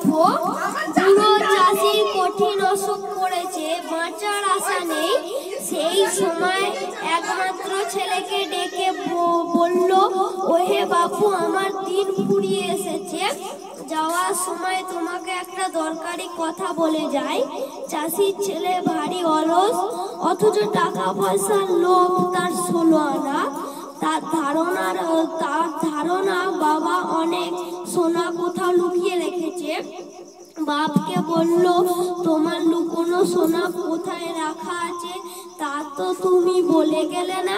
বুড়ো চাষির কঠিন অসুখ করেছে, বাঁচার আশা নেই। সেই সময় একমাত্র ছেলেকে ডেকে বলল, ওহে বাপু, আমার দিন ফুরিয়ে এসেছে, যাওয়ার সময় তোমাকে একটা দরকারি কথা বলে যাই। চাষির ছেলে ভারী অলস, অথচ টাকা পয়সার লোভ তার 16 আনা। তার ধারণা বাবা অনেক সোনা কোথাও লুকিয়ে রেখেছে। বাপকে বলল, তোমার লুকোনো সোনা কোথায় রাখা আছে তা তো তুমি বলে গেলে না।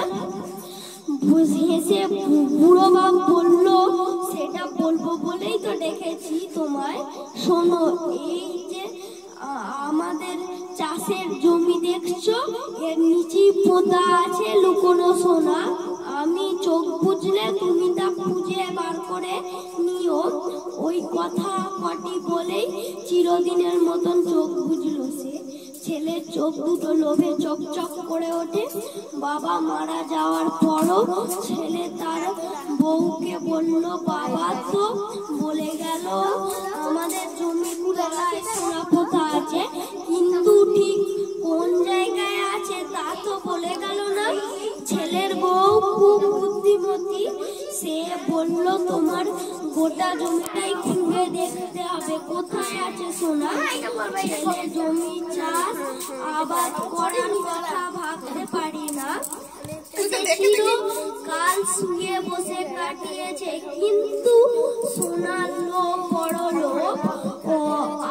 হেসে বুড়ো বাপ বলল, সেটা বলবো বলেই তো ডেকেছি তোমায়। শোনো, এই যে আমাদের চাষের জমি দেখছো, এর নিচেই পোঁতা আছে লুকোনো সোনা। আমি চোখ বুঝলে তুমি তা খুঁজে বার করে নিও। ওই কথা কটি বলেই চিরদিনের মতন চোখ বুঝলো সে। ছেলের চোখ দুটো লোভে চকচক করে ওঠে। বাবা মারা যাওয়ার পরও ছেলে তার বউকে বলল, বাবা তো বলে গেল আমাদের জমি তলায় সোনা পোঁতা আছে, কিন্তু ঠিক কোন জায়গায় আছে তা তো বলে গেল না। ছেলের বউ খুব বুদ্ধিমতী, সে বলল, তোমার গোটা জমিটাই খুঁড়ে দেখতে হবে কোথায় আছে সোনা। ছেলে জমি চাষ আবাদ করার কথা ভাবতে পারি না, কাল শুয়ে বসে কাটিয়েছে, কিন্তু সোনার লোভ বড় লোভ,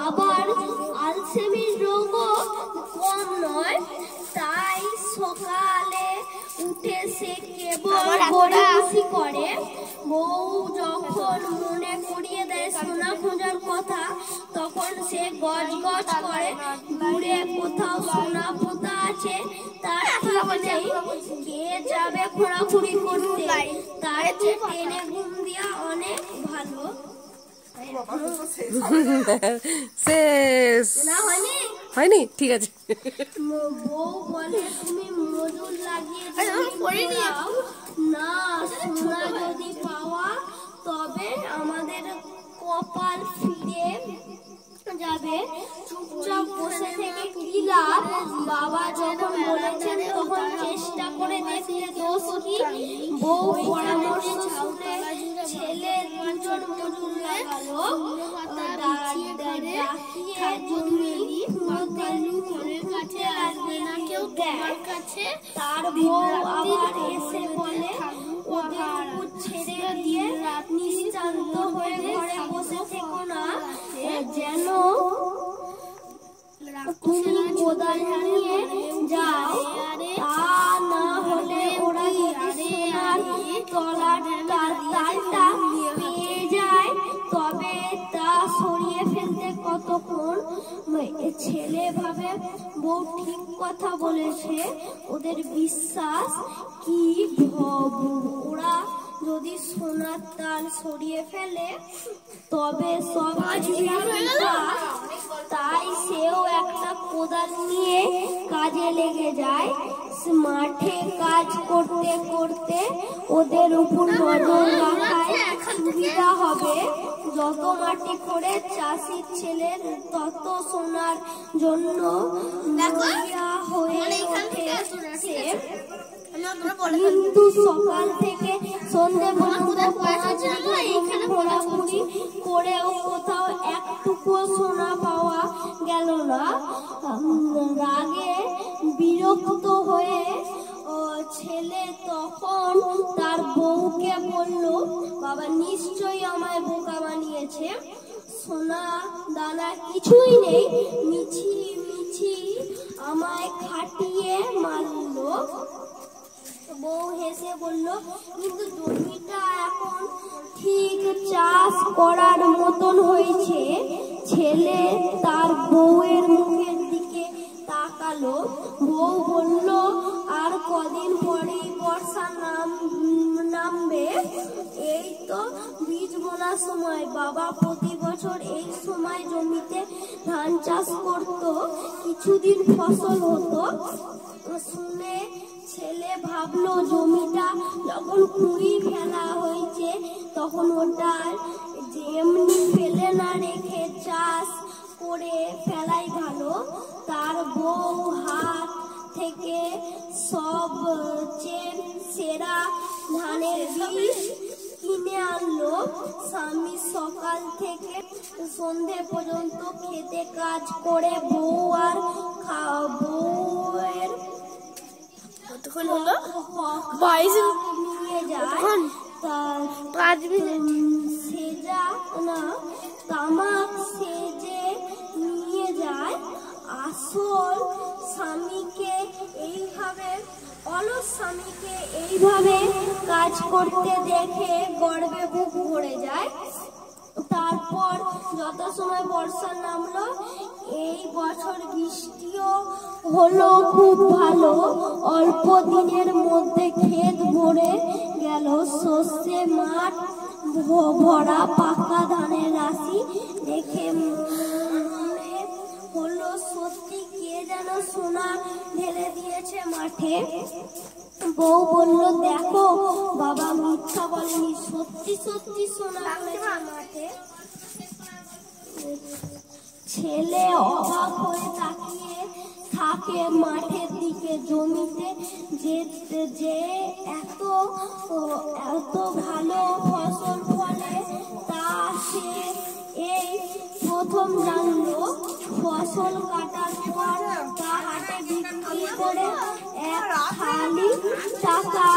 আবার আলসেমির রোগও কম নয়। তাই সকালে উঠে সে কেবল গড়িমসি করে। বউ যখন মনে করিয়ে দেয় সোনা খোঁজার কথা, তখন সে গজ গজ করে। দূরে কোথাও সোনা পোঁতা আছে তার ঠিক নেই, কে যাবে খোঁড়াখুড়ি করতে, তার চেয়ে টেনে ঘুম দেওয়া অনেক ভালো। হয়নি? ঠিক আছে। বউ বলে, তুমি মজুর লাগিয়ে না, সোনা যদি পাওয়া তবে আমাদের কপাল ফিরে যাবে, চুপচাপ বসে থেকে কি লাভ। বাবা যখন বলেছেন তখন চেষ্টা করে দেখতে দোষ কি। বউ পরামর্শ শুনে ছেলে দুজন মজুর লাগালো, তার বউ আবার এসে বলে, ওদের ছেড়ে দিয়ে নিশ্চিন্ত হয়ে ঘরে বসে থেকো না, যেন তুমি কোদাল নিয়ে যাও, তা না হলে ওরা সোনার তলার তালটা পেয়ে যায়, তবে তা সরিয়ে ফেলতে কতক্ষণ। ছেলে ভাবে বউ ঠিক কথা বলেছে, ওদের বিশ্বাস কি ওরা যদি সোনার তাল সরিয়ে ফেলে তবে সব তাই সেও একটা কোদাল নিয়ে কাজে লেগে যায়। মাঠে কাজ করতে করতে ওদের উপর নজর রাখায় সুবিধা হবে। যত মাটি করে চাষির ছেলের তত সোনার জন্য হয়ে ওঠে সে। কিন্তু সকাল থেকে সন্ধ্যে ঘোরাঘুরি করেও কোথাও একটুকু সোনা পাওয়া গেল না। রাগে বিরক্ত হয়ে ছেলে তখন তার বউকে বলল, বাবা নিশ্চয়ই আমায় বোকা বানিয়েছে, সোনা দানা কিছুই নেই, মিছি মিছি আমায় খাটিয়ে মারলো। বউ হেসে বলল, কিন্তু জমিটা এখন ঠিক চাষ করার মতন হয়েছে। ছেলে তার বউয়ের মুখের দিকে তাকালো। বউ বলল, আর কদিন পরেই বর্ষা নামবে, এই তো বীজ বোনার সময়। বাবা প্রতি বছর এই সময় জমিতে ধান চাষ করত, কিছুদিন ফসল হতো। শুনে ছেলে ভাবলো, জমিটা যখন খুঁড়ি ফেলা হয়েছে তখন ওটা যেমনি ফেলে না রেখে চাষ করে ফেলাই ভালো। তার বউ হাত থেকে সবচেয়ে সেরা ধানের বীজ কিনে আনলো। স্বামী সকাল থেকে সন্ধে পর্যন্ত খেতে কাজ করে বউ আর বউয়ের নিয়ে যায়। সেজা না তামাক সেজে নিয়ে যায়। আসল স্বামীকে এইভাবে অলস স্বামীকে এইভাবে কাজ করতে দেখে গর্বে বুক ভরে যায়। তারপর যথাসময় বর্ষা নামলো। এই বছর বৃষ্টিও হলো খুব ভালো। অল্প দিনের মধ্যে ক্ষেত ভরে গেল। শস্যে মাঠ ভরা পাকা ধানের রাশি দেখে মনে হলো সত্যি কে যেন সোনা ঢেলে দিয়েছে মাঠে। বউ বলল, দেখো বাবা মিথ্যা বলেনি, সত্যি সত্যি সোনা পড়েছে মাঠে। ছেলে অবাক হয়ে তাকিয়ে থাকে মাঠের দিকে। জমিতে যে এত ভালো ফসল ফলে তা সে এই প্রথম জানলো। ফসল কাটার পর তা হাটে বিক্রি করে এক খালি টাকা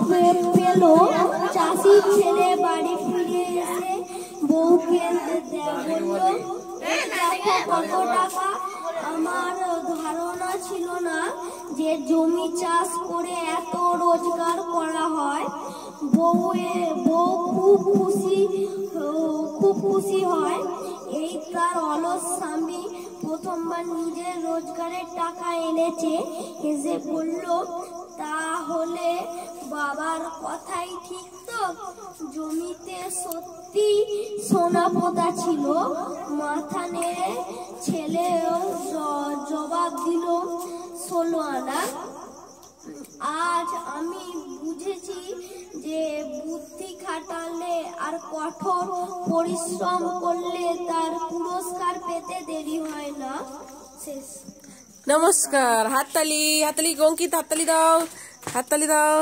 পেল। চাষির ছেলে বাড়ি ফিরে এসে বউকে বলল, দেখো কত টাকা। আমার ধারণা ছিল না যে জমি চাষ করে এত রোজগার করা হয়। বউ খুব খুশি হয়। এই তার অলস স্বামী প্রথমবার নিজের রোজগারের টাকা এনেছে। হেসে বলল, তাহলে বাবার কথাই ঠিক তো? জমিতে সত্যি সোনা পোতা ছিল। মাথা নেড়ে ছেলেও জবাব দিল, 16 আনা। আজ আমি বুঝেছি যে বুদ্ধি খাটালে আর কঠোর পরিশ্রম করলে তার পুরস্কার পেতে দেরি হয় না। শেষ। নমস্কার। হাততালি, হাততালি, অঙ্কিত হাততালি দাও, হাততালি দাও।